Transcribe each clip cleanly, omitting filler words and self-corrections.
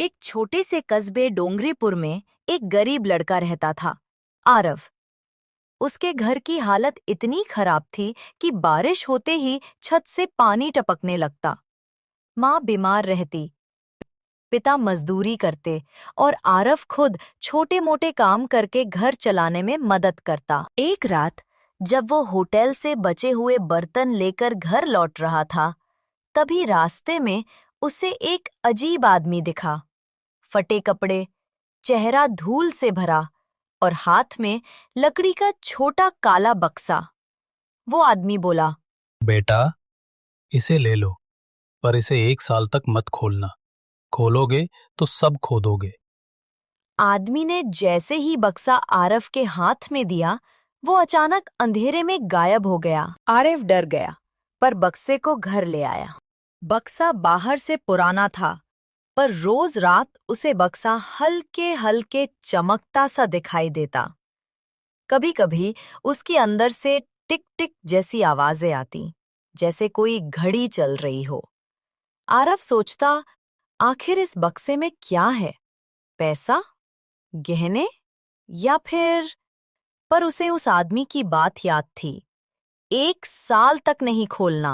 एक छोटे से कस्बे डोंगरीपुर में एक गरीब लड़का रहता था, आरव। उसके घर की हालत इतनी खराब थी कि बारिश होते ही छत से पानी टपकने लगता। माँ बीमार रहती, पिता मजदूरी करते और आरव खुद छोटे मोटे काम करके घर चलाने में मदद करता। एक रात जब वो होटल से बचे हुए बर्तन लेकर घर लौट रहा था, तभी रास्ते में उसे एक अजीब आदमी दिखा। फटे कपड़े, चेहरा धूल से भरा और हाथ में लकड़ी का छोटा काला बक्सा। वो आदमी बोला, बेटा, इसे ले लो, पर इसे 1 साल तक मत खोलना। खोलोगे तो सब खो दोगे। आदमी ने जैसे ही बक्सा आरव के हाथ में दिया, वो अचानक अंधेरे में गायब हो गया। आरव डर गया, पर बक्से को घर ले आया। बक्सा बाहर से पुराना था, पर रोज रात उसे बक्सा हल्के हल्के चमकता सा दिखाई देता। कभी कभी उसके अंदर से टिक टिक जैसी आवाजें आती, जैसे कोई घड़ी चल रही हो। आरव सोचता, आखिर इस बक्से में क्या है? पैसा, गहने, या फिर? पर उसे उस आदमी की बात याद थी, 1 साल तक नहीं खोलना।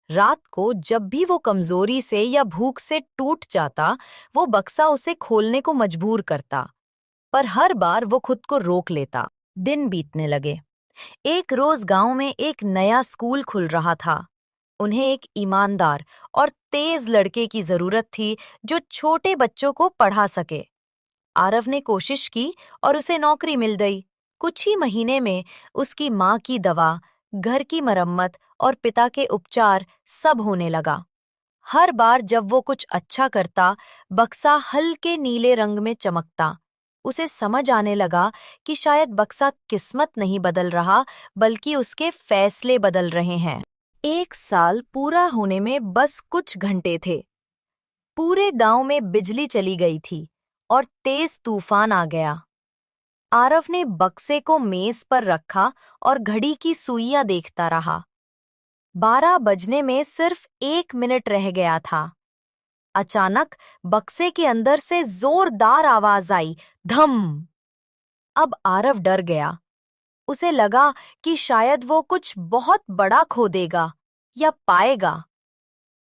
रात को जब भी वो कमजोरी से या भूख से टूट जाता, वो बक्सा उसे खोलने को मजबूर करता, पर हर बार वो खुद को रोक लेता। दिन बीतने लगे। एक रोज गांव में एक नया स्कूल खुल रहा था। उन्हें एक ईमानदार और तेज लड़के की जरूरत थी जो छोटे बच्चों को पढ़ा सके। आरव ने कोशिश की और उसे नौकरी मिल गई। कुछ ही महीने में उसकी माँ की दवा, घर की मरम्मत और पिता के उपचार सब होने लगा। हर बार जब वो कुछ अच्छा करता, बक्सा हल्के नीले रंग में चमकता। उसे समझ आने लगा कि शायद बक्सा किस्मत नहीं बदल रहा, बल्कि उसके फैसले बदल रहे हैं। 1 साल पूरा होने में बस कुछ घंटे थे। पूरे गांव में बिजली चली गई थी और तेज तूफान आ गया। आरव ने बक्से को मेज पर रखा और घड़ी की सुइयां देखता रहा। 12 बजने में सिर्फ 1 मिनट रह गया था। अचानक बक्से के अंदर से जोरदार आवाज आई, धम। अब आरव डर गया। उसे लगा कि शायद वो कुछ बहुत बड़ा खो देगा या पाएगा।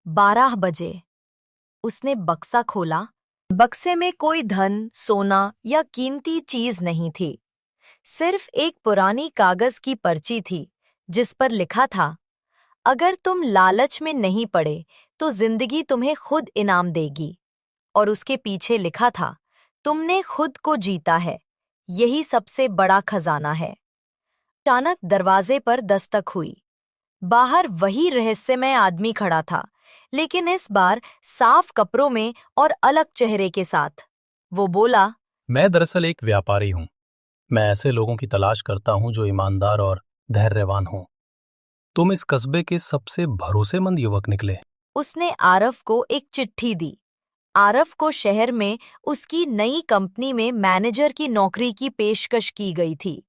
12 बजे उसने बक्सा खोला। बक्से में कोई धन, सोना या कीमती चीज नहीं थी। सिर्फ एक पुरानी कागज की पर्ची थी, जिस पर लिखा था, अगर तुम लालच में नहीं पड़े तो जिंदगी तुम्हें खुद इनाम देगी। और उसके पीछे लिखा था, तुमने खुद को जीता है, यही सबसे बड़ा खजाना है। अचानक दरवाजे पर दस्तक हुई। बाहर वही रहस्यमय आदमी खड़ा था, लेकिन इस बार साफ कपड़ों में और अलग चेहरे के साथ। वो बोला, मैं दरअसल एक व्यापारी हूँ। मैं ऐसे लोगों की तलाश करता हूँ जो ईमानदार और धैर्यवान हों। तुम इस कस्बे के सबसे भरोसेमंद युवक निकले। उसने आरव को एक चिट्ठी दी। आरव को शहर में उसकी नई कंपनी में मैनेजर की नौकरी की पेशकश की गई थी।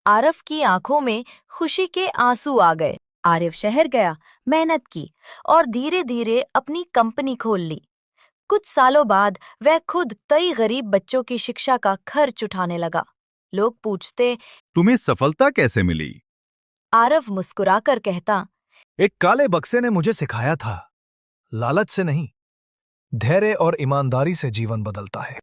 आरव की आंखों में खुशी के आंसू आ गए। आरव शहर गया, मेहनत की और धीरे धीरे अपनी कंपनी खोल ली। कुछ सालों बाद वह खुद कई गरीब बच्चों की शिक्षा का खर्च उठाने लगा। लोग पूछते, तुम्हें सफलता कैसे मिली? आरव मुस्कुराकर कहता, एक काले बक्से ने मुझे सिखाया था, लालच से नहीं, धैर्य और ईमानदारी से जीवन बदलता है।